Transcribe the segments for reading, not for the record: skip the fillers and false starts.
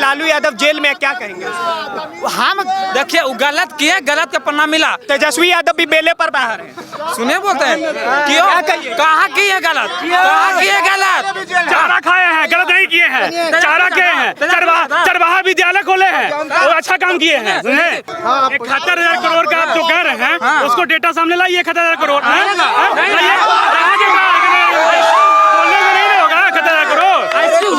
Lalu Yadav jail में, क्या कहेंगे? हम देखिए वो गलत किए, गलत का परिणाम मिला। तेजस्वी यादव भी बेले पर बाहर है, सुने बोलते हैं क्यों? कहाँ किए गलत? कहाँ किए गलत? चारा खाए हैं, गलत नहीं किए हैं, चारा किए हैं, चरवाहा विद्यालय खोले हैं और अच्छा काम किए हैं। 71,000 करोड़ का आप जो कह रहे हैं उसको डेटा सामने लाइए। 71,000 करोड़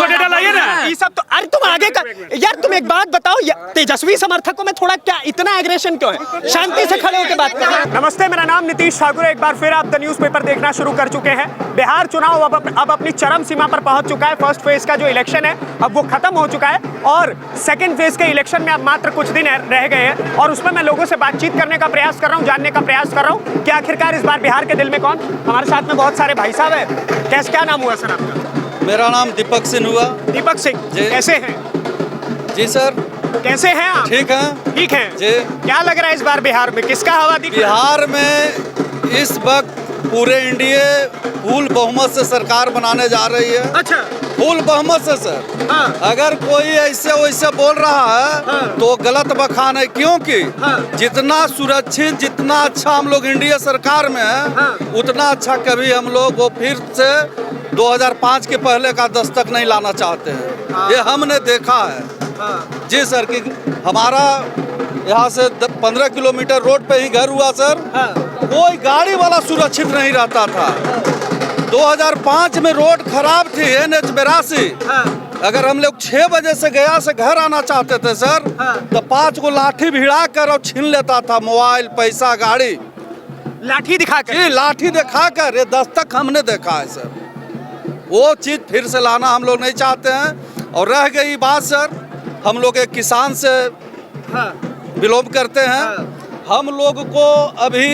डेटा लाइए ना। ये सब तो, अरे तुम आगे का यार, तुम एक बात बताओ, तेजस्वी समर्थकों में थोड़ा क्या इतना एग्रेशन क्यों है? शांति से खड़े होकर बात करो। नमस्ते, मेरा नाम नीतीश ठाकुर है। एक बार फिर आप द न्यूज़पेपर देखना शुरू कर चुके हैं। बिहार चुनाव अब अपनी चरम सीमा पर पहुंच चुका है। फर्स्ट फेज का जो इलेक्शन है अब वो खत्म हो चुका है और सेकेंड फेज के इलेक्शन में अब मात्र कुछ दिन रह गए हैं और उसमें मैं लोगों से बातचीत करने का प्रयास कर रहा हूँ, जानने का प्रयास कर रहा हूँ कि आखिरकार इस बार बिहार के दिल में कौन। हमारे साथ में बहुत सारे भाई साहब है। क्या नाम हुआ सर आपका? मेरा नाम दीपक सिंह हुआ। दीपक सिंह, कैसे हैं? जी सर, कैसे हैं आप? ठीक है। ठीक है जी। क्या लग रहा है इस बार बिहार में किसका हवा दिख रहा है? बिहार में इस वक्त पूरे इंडिया फुल बहुमत से सरकार बनाने जा रही है। अच्छा, फुल बहुमत से सर। हाँ। अगर कोई ऐसे वैसे बोल रहा है हाँ। तो गलत बखान है, क्योंकि हाँ। जितना सुरक्षित, जितना अच्छा हम लोग इंडिया सरकार में है, हाँ। उतना अच्छा कभी हम लोग वो फिर से 2005 के पहले का दस्तक नहीं लाना चाहते हैं। हाँ। ये हमने देखा है। हाँ। जी सर, कि हमारा यहाँ से 15 किलोमीटर रोड पे ही घर हुआ सर। हाँ। कोई गाड़ी वाला सुरक्षित नहीं रहता था। 2005 में रोड खराब थी, NH 82। हाँ। अगर हम लोग 6 बजे से गया से घर आना चाहते थे सर, हाँ। तो 5 को लाठी भिड़ा कर और छीन लेता था, मोबाइल, पैसा, गाड़ी। लाठी दिखाकर? जी, लाठी दिखाकर। ये दस्तक हमने देखा है सर। वो चीज फिर से लाना हम लोग नहीं चाहते हैं। और रह गई बात सर, हम लोग एक किसान से बिलोंग करते हैं। हाँ। हम लोग को अभी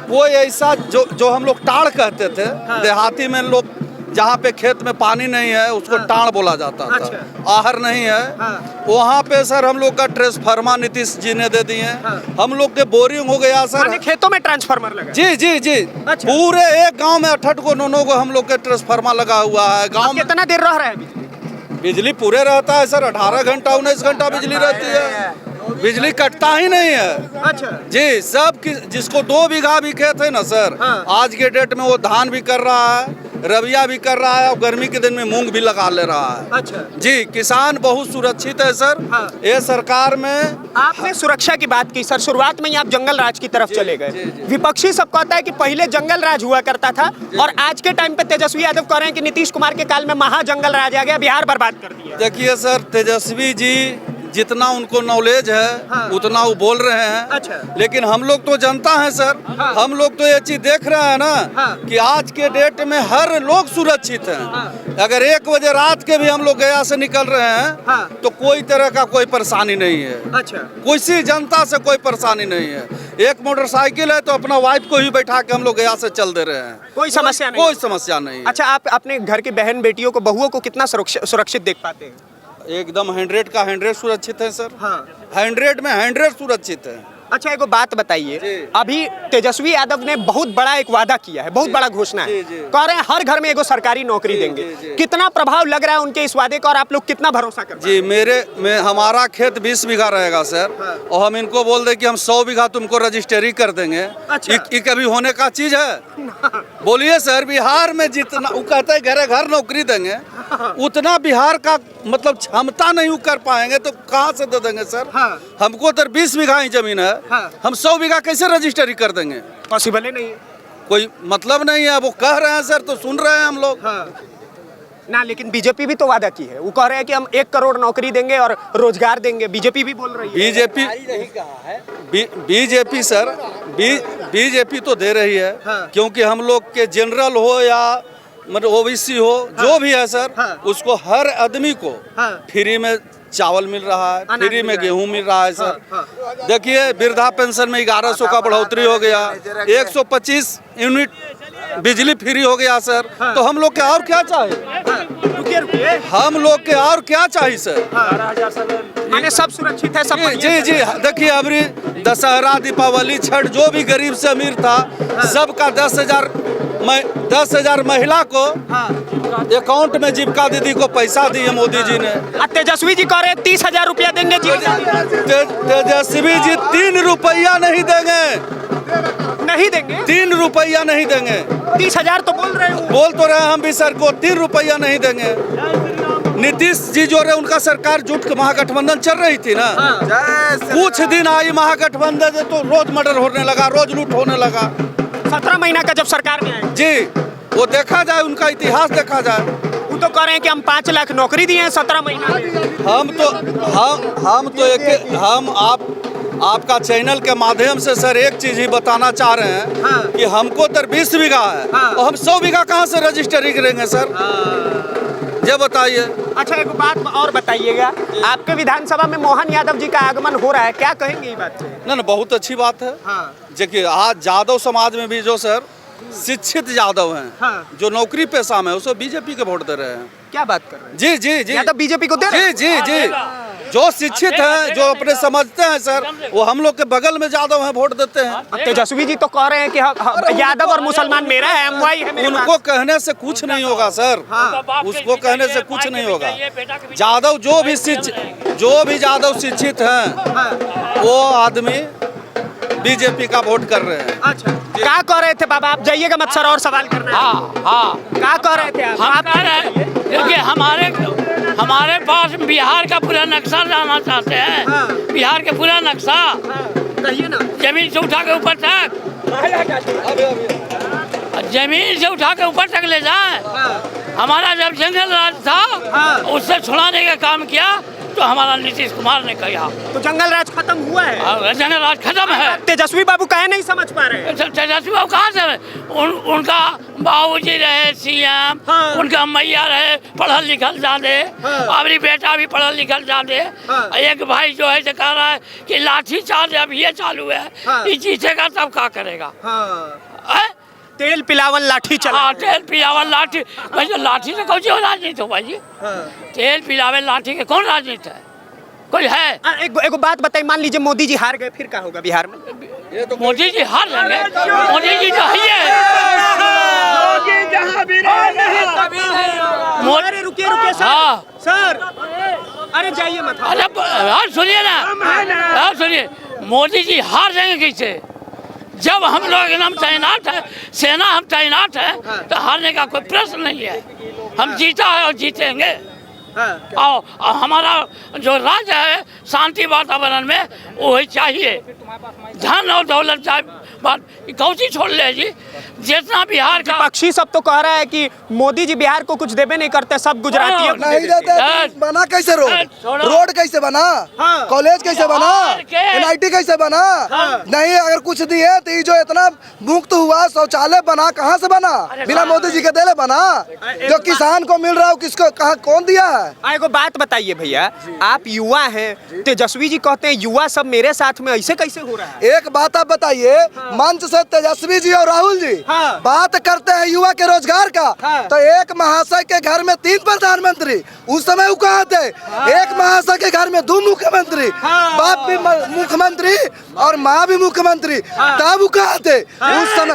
कोई ऐसा जो हम लोग टाड़ कहते थे, हाँ। देहाती में लोग जहाँ पे खेत में पानी नहीं है उसको हाँ। टाड़ बोला जाता था। अच्छा। आहर नहीं है। हाँ। वहाँ पे सर हम लोग का ट्रांसफार्मर नीतीश जी ने दे दिए। हाँ। हम लोग के बोरिंग हो गया सर। माने खेतों में ट्रांसफार्मर लगा? जी जी जी। अच्छा। पूरे एक गांव में 8 को 9 को हम लोग के ट्रांसफार्मर लगा हुआ है। गांव में कितना देर रह रहा है बिजली पूरे रहता है सर। 18 घंटा 19 घंटा बिजली रहती है। बिजली कटता ही नहीं है। अच्छा जी, सब जिसको 2 बीघा भी खेत है ना सर, हाँ। आज के डेट में वो धान भी कर रहा है, रबिया भी कर रहा है और गर्मी के दिन में मूंग भी लगा ले रहा है। अच्छा जी, किसान बहुत सुरक्षित है सर। हाँ। ये सरकार में आपने सुरक्षा की बात की सर, शुरुआत में ही आप जंगल राज की तरफ चले गए। विपक्षी सब कहता है कि पहले जंगल राज हुआ करता था और आज के टाइम पे तेजस्वी यादव कह रहे हैं कि नीतीश कुमार के काल में महा जंगल राज आ गया, बिहार बर्बाद कर दिया। देखिए सर, तेजस्वी जी जितना उनको नॉलेज है हाँ। उतना वो बोल रहे हैं। अच्छा। लेकिन हम लोग तो जनता है सर। हाँ। हम लोग तो ये चीज देख रहे हैं ना हाँ। कि आज के डेट में हर लोग सुरक्षित हैं। हाँ। अगर 1 बजे रात के भी हम लोग गया से निकल रहे हैं हाँ। तो कोई तरह का कोई परेशानी नहीं है। अच्छा, किसी जनता से कोई परेशानी नहीं है। एक मोटरसाइकिल है तो अपना वाइफ को ही बैठा के हम लोग गया से चल दे रहे हैं। कोई समस्या नहीं? कोई समस्या नहीं है। अच्छा, आप अपने घर की बहन बेटियों को, बहुओं को कितना सुरक्षित देख पाते हैं? एकदम 100 का 100 सुरक्षित है सर। हाँ। 100 में 100 सुरक्षित है। अच्छा, एक बात बताइए, जी। अभी तेजस्वी यादव ने बहुत बड़ा एक वादा किया है, बहुत बड़ा घोषणा है। जी, जी। कह रहे हैं हर घर में एगो सरकारी नौकरी जी, देंगे। जी, जी। कितना प्रभाव लग रहा है उनके इस वादे का और आप लोग कितना भरोसा करते हैं? जी, हमारा खेत 20 बीघा रहेगा सर। हाँ। और हम इनको बोल दे कि हम 100 बीघा तुमको रजिस्ट्री कर देंगे। अच्छा। ये कभी होने का चीज है? बोलिए सर, बिहार में जितना वो कहते हैं घरे घर नौकरी देंगे, उतना बिहार का मतलब क्षमता नहीं वो कर पाएंगे तो कहाँ से दे देंगे सर? हाँ। हमको तो 20 बीघा ही जमीन है। हाँ। हम 100 बीघा कैसे रजिस्ट्री कर देंगे? पॉसिबल ही नहीं है। कोई मतलब नहीं है। वो कह रहे हैं सर तो सुन रहे हैं हम लोग। हाँ। ना, लेकिन बीजेपी भी तो वादा की है। वो कह रहे हैं कि हम 1 करोड़ नौकरी देंगे और रोजगार देंगे। बीजेपी भी बोल रही है। बीजेपी सर, बीजेपी तो दे रही है। हाँ। क्योंकि हम लोग के जनरल हो या मतलब OBC हो, जो भी है सर, हाँ। उसको हर आदमी को हाँ। फ्री में चावल मिल रहा है, अनाज फ्री मिल में रहा है। गेहूं मिल रहा है सर। हाँ। देखिए, वृद्धा पेंशन में 1100 का बढ़ोतरी हो गया, 125 यूनिट बिजली फ्री हो गया सर। हाँ। तो हम लोग के और क्या चाहिए? रुकिए। हम लोग के और क्या चाहिए सर? माने सब सुरक्षित है, सब जी जी जी। देखिए, अभी दशहरा, दीपावली, छठ, जो भी गरीब से अमीर था, सबका 10,000 मैं 10,000 महिला को अकाउंट में जीविका दीदी को पैसा दिए मोदी जी ने। तेजस्वी जी कह रहे 30,000 रुपया देंगे जी। तेजस्वी जी 3 रुपया नहीं देंगे, नहीं देंगे, 3 रुपया नहीं देंगे। 30,000 तो बोल रहे हो। बोल तो रहे हम भी सर को 3 रुपया नहीं देंगे। नीतीश जी जो रहे उनका सरकार जुट के महागठबंधन चल रही थी ना, कुछ दिन आई महागठबंधन तो रोज मर्डर होने लगा, रोज लूट होने लगा। 17 महीना का जब सरकार में आए जी, वो देखा जाए, उनका इतिहास देखा जाए। वो तो कह रहे हैं कि हम 5 लाख नौकरी दिए हैं 17 महीना में। हम आपका चैनल के माध्यम से सर एक चीज ही बताना चाह रहे हैं कि हमको तो 20 बीघा है और हम 100 बीघा कहाँ से रजिस्ट्री करेंगे सर, ये बताइए। अच्छा एक बात और बताइएगा, आपके विधानसभा में मोहन यादव जी का आगमन हो रहा है, क्या कहेंगे ये बात पे? ना बहुत अच्छी बात है। देखिए आज यादव समाज में भी जो सर शिक्षित यादव हैं, जो नौकरी पेशा में, उसको बीजेपी के वोट दे रहे हैं। क्या बात कर रहे हैं? जी जी जी, यादव बीजेपी को दे रहे हैं? जी जी जी, जो शिक्षित हैं, जो अपने समझते हैं सर, वो हम लोग के बगल में यादव हैं, वोट देते हैं। तेजस्वी जी तो कह रहे हैं कि यादव और मुसलमान मेरा है, MY है मेरे उनको कहने से कुछ नहीं होगा सर, उसको कहने से कुछ नहीं होगा। यादव जो भी यादव शिक्षित हैं, वो आदमी बीजेपी का वोट कर रहे हैं। अच्छा क्या कह रहे थे बाबा? आप जाइएगा मत सर, और सवाल करना है। हाँ क्या कह रहे थे आप? हम कह रहे हैं क्योंकि हमारे पास बिहार का पूरा नक्शा लाना चाहते हैं। बिहार के पूरा नक्शा कहिए ना। जमीन से उठा के ऊपर तक, जमीन से उठा के ऊपर तक ले जाए। हमारा जब जंगल राज था, उससे छुड़ाने का काम किया तो हमारा नीतीश कुमार ने किया। तो जंगल राज खत्म हुआ है, जंगल राज खत्म है। तेजस्वी बाबू काहे नहीं समझ पा रहे? तेजस्वी बाबू कहाँ से? उनका बाबूजी रहे CM, उनका मैया रहे पढ़ल लिखल जादे, अबरी बेटा भी पढ़ल लिखल जादे। एक भाई जो है कह रहा है कि लाठी चार्ज अब ये चालू है, ये जीतेगा तब क्या करेगा? तेल पिलावन लाठी चला। हाँ, तेल पिलावन लाठी। भाई लाठी से कौन सी राजनीति हो भाई? तेल पिलावे लाठी के कौन राजनीति है? कोई है? एक बात बताइए, मान लीजिए मोदी जी हार गए, फिर क्या होगा बिहार में? मोदी जी हार जाएंगे। मोदी जी तो अरे रुकिए सर, अरे जाइए मत। अरे सुनिए ना, सुनिए, मोदी जी हार जाएंगे कैसे? जब हम लोग एकदम तैनात है, सेना हम तैनात है, तो हारने का कोई प्रश्न नहीं है। हम जीता है और जीतेंगे। और हमारा जो राज्य है शांति वातावरण में वो ही चाहिए। धन और दौलत कौची छोड़ ले जी, जितना बिहार का पक्षी सब तो कह रहा है कि मोदी जी बिहार को कुछ देवे नहीं करते, सब गुजराती नहीं देते। बना कैसे रोड कैसे बना, कॉलेज कैसे बना, NIT कैसे बना? नहीं, अगर कुछ दिए तो ये जो इतना मुक्त हुआ शौचालय बना, कहाँ से बना? बिना मोदी जी के देले बना? जो किसान को मिल रहा है किसको, कहाँ, कौन दिया है? एगो बात बताइए भैया, आप युवा हैं, तेजस्वी जी कहते हैं युवा सब मेरे साथ में, ऐसे कैसे हो रहा है? एक बात आप बताइए, मंच से तेजस्वी जी और राहुल जी बात करते हैं युवा के रोजगार का, तो एक महाशय के घर में 3 प्रधानमंत्री, उस समय वो कहाँ थे? एक महाशय के घर में 2 मुख्यमंत्री, बाप भी मुख्यमंत्री और माँ भी मुख्यमंत्री, तब वो कहाँ थे? उस समय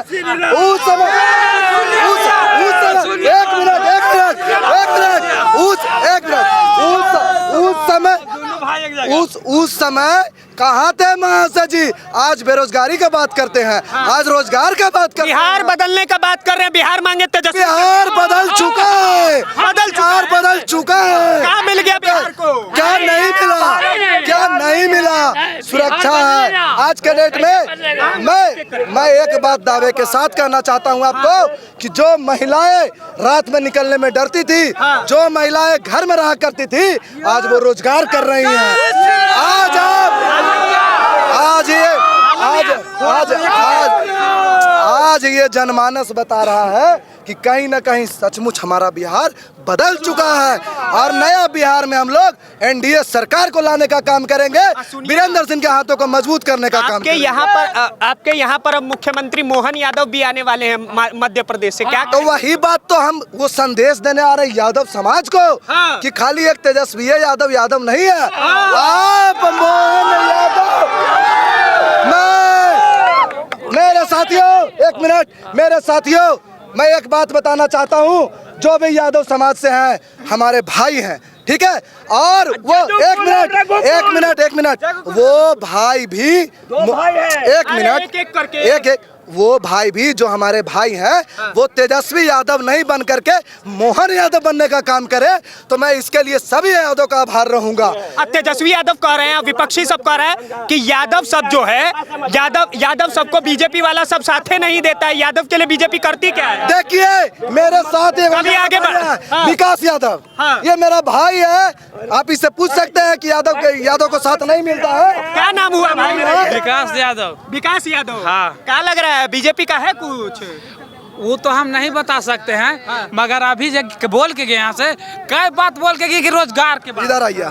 उस समय कहाँ थे महाशय जी? आज बेरोजगारी का बात करते हैं, आज रोजगार का बात करते हैं। बिहार बदलने का बात कर रहे हैं, बिहार मांगे तेजस्वी। बिहार बदल चुका है, बदल चुका है। क्या मिल गया बिहार को? क्या नहीं मिला? क्या नहीं मिला? सुरक्षा है आज के डेट में। मैं एक बात दावे के साथ कहना चाहता हूँ आपको कि जो महिलाएं रात में निकलने में डरती थी, जो महिलाएं घर में रहा करती थी, आज वो रोजगार कर रही हैं। आज ये जनमानस बता रहा है कि कहीं ना कहीं सचमुच हमारा बिहार बदल चुका है और नया बिहार में हम लोग NDA सरकार को लाने का काम करेंगे, वीरेंद्र सिंह के हाथों को मजबूत करने का काम करेंगे। आपके यहाँ पर अब मुख्यमंत्री मोहन यादव भी आने वाले हैं मध्य प्रदेश से, क्या? तो वही बात तो हम वो संदेश देने आ रहे यादव समाज को कि खाली एक तेजस्वी यादव नहीं है, आप मोहन यादव। मेरे साथियों, एक मिनट, मेरे साथियों, मैं एक बात बताना चाहता हूँ, जो भी यादव समाज से हैं हमारे भाई हैं, ठीक है। और वो एक मिनट वो भाई भी एक वो भाई भी जो हमारे भाई हैं वो तेजस्वी यादव नहीं बन करके मोहन यादव बनने का काम करे, तो मैं इसके लिए सभी यादव का आभार रहूंगा। तेजस्वी यादव कह रहे हैं, विपक्षी सब कह रहे हैं कि यादव सब जो है, यादव सबको बीजेपी वाला सब साथे नहीं देता है। यादव के लिए बीजेपी करती क्या है? देखिए मेरे साथ अभी आगे विकास यादव, ये मेरा भाई है, आप इससे पूछ सकते हैं कि यादव को साथ नहीं मिलता है। क्या नाम हुआ भाई? विकास यादव। विकास यादव। हाँ। क्या लग रहा है बीजेपी का है कुछ? वो तो हम नहीं बता सकते हैं, मगर अभी बोल के गए यहाँ से कई बात बोल के गए कि रोजगार के बारे में। इधर आइए,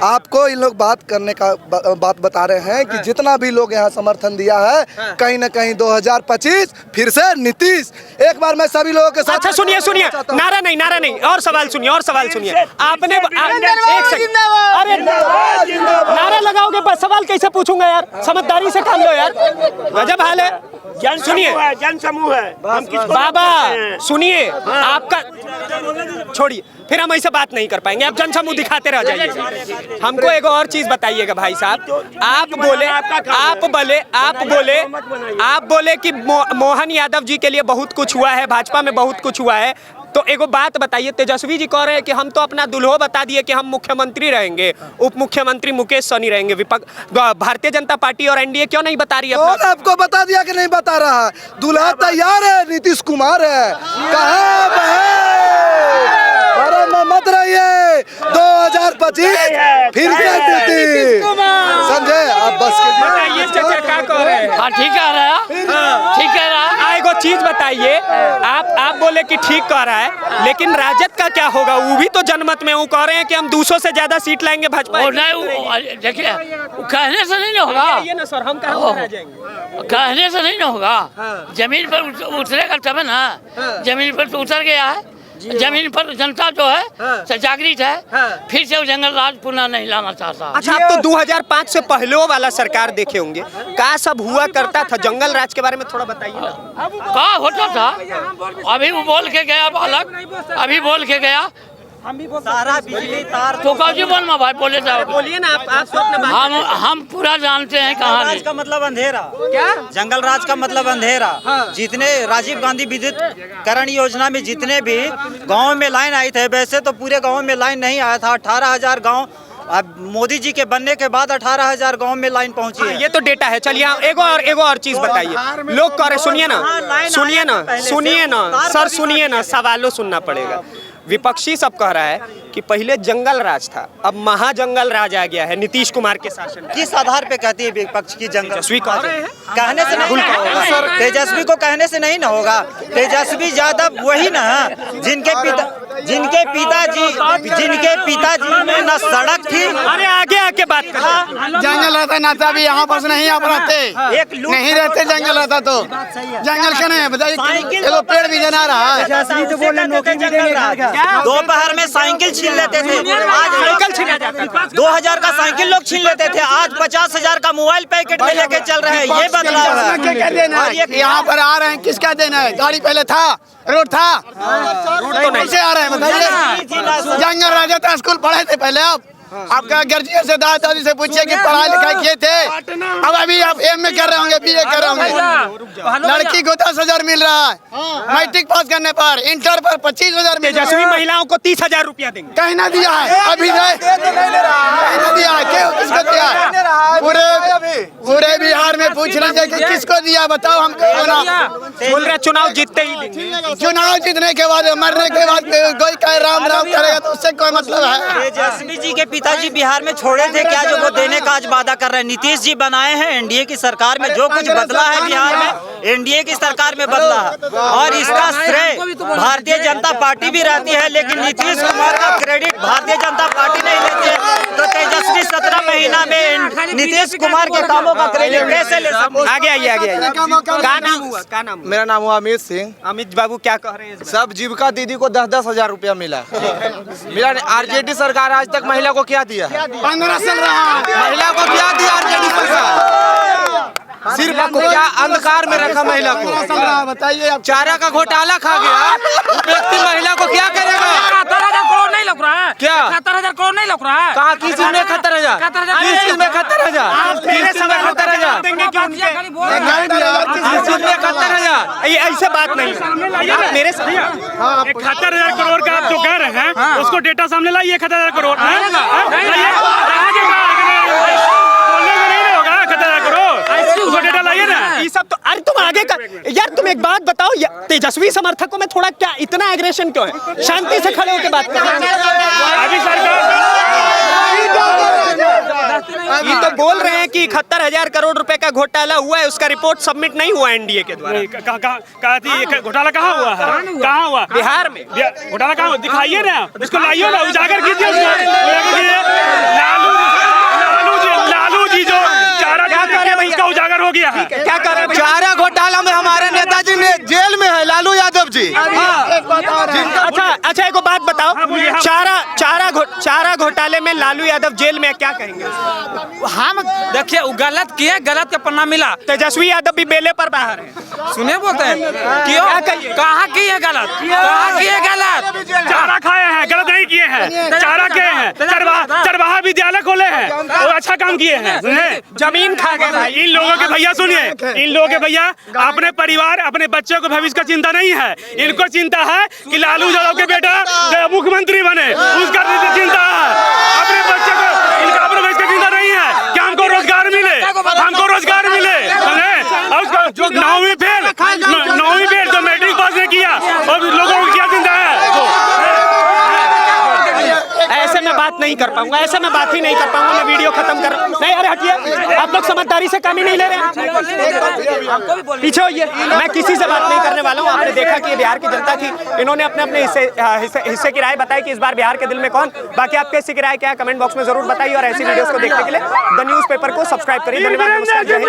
आपको इन लोग बात करने का बात बता रहे हैं कि जितना भी लोग यहाँ समर्थन दिया है, कहीं ना कहीं 2025 फिर से नीतीश। एक बार मैं सभी लोगों के साथ। अच्छा सुनिए, नारा नहीं, और सवाल सुनिए। आपने एक सेकंड, अरे नारा लगाओगे पर सवाल कैसे पूछूंगा यार? समझदारी से काम लो यार, गजब हाल है। सुनिए, जन समूह है, बाबा सुनिए, आपका छोड़िए, फिर हम ऐसे बात नहीं कर पाएंगे। आप जन समूह दिखाते रह जाइए। हमको एक और चीज बताइएगा भाई साहब। आप बोले कि मोहन यादव जी के लिए बहुत कुछ हुआ है, भाजपा में बहुत कुछ हुआ है, तो एगो बात बताइए। तेजस्वी जी कह रहे हैं कि हम तो अपना दुल्हो बता दिए कि हम मुख्यमंत्री रहेंगे, उप मुख्यमंत्री मुकेश सहनी रहेंगे। भारतीय जनता पार्टी और एनडीए क्यों नहीं बता रही है? कौन आपको बता दिया कि नहीं बता रहा? दुल्हा तैयार है, नीतीश कुमार है। कहाँ मत रहिए, 2025 फिर से नीतीश, समझे? आप बस बताइए चाचा क्या कह रहे हैं? हाँ ठीक कह रहा है, ठीक कह रहा है। एगो चीज बताइए, आप बोले कि ठीक कह रहा है, लेकिन राजद का क्या होगा? वो भी तो जनमत में वो कह रहे हैं कि हम 200 से ज्यादा सीट लाएंगे भाजपा। देखिए, कहने से नहीं ना होगा। ये ना सर, हम कहाँ रह जाएंगे? कहने से नहीं ना होगा। जमीन पर उतरेगा तब ना। जमीन पर तो उतर गया है, जमीन पर जनता जो है जागृत है, फिर से वो जंगल राज पुनः नहीं लाना चाहता। अच्छा, आप तो 2005 से पहले वाला सरकार देखे होंगे, क्या सब हुआ करता था? जंगल राज के बारे में थोड़ा बताइए ना। क्या होता था? अभी वो बोल के गया बालक, अभी बोल के गया सारा बिजली तार तो काजी बोल में भाई बोले जाओ। बोलिए ना आप तो अपने हम पूरा जानते हैं कहानी। राज का मतलब अंधेरा। क्या? जंगल राज का मतलब अंधेरा। जितने राजीव गांधी विद्युतीकरण योजना में जितने भी गाँव में लाइन आई थे, वैसे तो पूरे गाँव में लाइन नहीं आया था। 18,000 गाँव अब मोदी जी के बनने के बाद 18,000 गाँव में लाइन पहुंची है। ये तो डेटा है। चलिए एगो और चीज बताइए। लोग कह रहे, सुनिए ना सर, सुनिए ना, सवालों सुनना पड़ेगा। विपक्षी सब कह रहा है कि पहले जंगल राज था, अब महाजंगल राज आ गया है नीतीश कुमार के शासन में। किस आधार पे कहती है विपक्ष की जंगल? तेजस्वी कह रहे हैं। कहने से नहीं होगा सर, तेजस्वी को कहने से नहीं ना होगा। तेजस्वी यादव वही ना जिनके पिताजी में न सड़क थी। अरे आगे आके बात कर। जंगल रहता ना था, अभी यहाँ पर नहीं आप रहते, एक लूट नहीं रहते जंगल रहता तो। जंगल क्या नहीं है बताइए, ये तो पेड़ भी जना रहा है। दोपहर में साइकिल छीन लेते थे, आज साइकिल छीना जाता था। 2000 का साइकिल लोग छीन लेते थे, आज 50,000 का मोबाइल पैकेट में लेके चल रहे हैं। ये बदलाव है। यहाँ पर आ रहे हैं, किसका देना है? गाड़ी पहले था, रोड था, तो कैसे आ रहे हैं बताइए? जंगल राजा था, स्कूल पढ़े थे पहले। आपका गर्जियन से दादा दादी से पूछिए कि पढ़ाई लिखाई किए थे। अब अभी आप एमए कर रहे होंगे, बीए कर रहे होंगे। लड़की को 10,000 मिल रहा है मैट्रिक पास करने पर, इंटर पर 25,000 मिल रहा है। तेजस्वी महिलाओं को 30,000 रुपया देंगे। कहीं ना दिया है, अभी कहीं ना दिया है। क्यों, किसको दिया है? पूरे बिहार में पूछ रहे थे कि किसको दिया, बताओ हमको। बोल रहे चुनाव जीतते ही देंगे। चुनाव जीतने के बाद, मरने के बाद कोई कहे राम राम करेगा तो उससे कोई मतलब है? तेजस्वी जी के पिताजी बिहार में छोड़े थे क्या, जो वो देने का आज वादा कर रहे हैं? नीतीश जी बनाए हैं एनडीए की सरकार में, जो कुछ बदला है बिहार में एनडीए की सरकार में बदला है, और इसका श्रेय भारतीय जनता पार्टी भी रहती है, लेकिन नीतीश कुमार का क्रेडिट भारतीय जनता पार्टी नहीं लेती है। तो तेजस्वी 17 महीना में नीतीश कुमार के कामों का क्रेडिट कैसे ले सकते? आगे आइए। क्या नाम हुआ? क्या नाम? मेरा नाम हुआ अमित सिंह। अमित बाबू क्या कह रहे हैं? सब जीविका दीदी को 10-10 हजार रुपया मिला। मेरा आरजेडी सरकार आज तक महिला को क्या दिया है? 15 साल रहा। महिला को क्या दिया आरजेडी सरकार? सिर्फ क्या अंधकार में रखा महिला को। बताइए आप। चारा का घोटाला खा गया, व्यक्ति महिला को क्या करेगा? 71,000 करोड़ नहीं लग रहा है। क्या 71,000 करोड़ नहीं लग रहा है। कहा किस चीज में 71,000? किस चीज में 71,000? किस चीज में 71,000? देंगे कि उनके किस चीज में 71,000? ये ऐसे बात नहीं है। मेरे 71,000 करोड़ का आप जो कह रहे हैं उसको डेटा सामने लाइए। 71,000 करोड़ बोलने में नहीं होगा। 71,000 करोड़ उसको डेटा लाइए ना। ये सब तो अरे तुम आगे का यार तुम एक बात बताओ तेजस्वी समर्थकों में थोड़ा क्या इतना एग्रेशन क्यों है? शांति से खड़े होकर बात करो। अभी सरकार ये तो बोल रहे हैं कि 71,000 करोड़ रुपए का घोटाला हुआ है, उसका रिपोर्ट सबमिट नहीं हुआ एनडीए के द्वारा। घोटाला कहाँ हुआ है? कहाँ हुआ? बिहार में घोटाला कहाँ हुआ? दिखाइए ना, उसको लाइए ना, उजागर कीजिए। लालू जी जो चारा उसका उजागर हो गया है। क्या कर रहे हैं? चारा घोटाला में हमारे नेताजी ने जेल में है, लालू यादव जी। अच्छा एक बात बताओ, चारा घोटाले में लालू यादव जेल में, क्या कहेंगे? हम देखिए वो गलत किए, गलत का परिणाम मिला। तेजस्वी यादव भी बेले पर बाहर है। सुने बोलते हैं क्यों? कहाँ किए गलत? कहाँ किए गलत? चारा खाए हैं, गलत नहीं किए हैं। चारा किए हैं, चरवाहा विद्यालय खोले हैं, वो अच्छा काम किए हैं। सुने, जमीन खा गए भाई। इन लोगों के भैया सुनिए, इन लोगों के भैया अपने परिवार अपने बच्चों को भविष्य का चिंता नहीं है। इनको चिंता है कि लालू यादव के बेटा मुख्यमंत्री बने, उसका चिंता है। अपने बच्चे को, इनका अपने भविष्य का चिंता नहीं है कि हमको रोजगार मिले, हमको रोजगार मिले। और 9वीं फेल जो मैट्रिक पास नहीं किया, और लोगों को क्या चिंता है? ऐसे मैं बात नहीं कर पाऊंगा, ऐसे मैं बात ही नहीं कर पाऊंगा। मैं वीडियो खत्म कर नहीं। अरे हटिए, आप लोग समझदारी से काम ही नहीं ले रहे हैं। पीछे होइए, मैं किसी से बात नहीं करने वाला हूँ। आपने देखा कि ये बिहार की जनता थी, इन्होंने अपने अपने हिस्से की राय बताई कि इस बार बिहार के दिल में कौन। बाकी आपके हिस्से की राय क्या है कमेंट बॉक्स में जरूर बताइए, और ऐसी वीडियोस को देखने के लिए द न्यूज़पेपर को सब्सक्राइब करिए। धन्यवाद, नमस्कार, जय हिंद।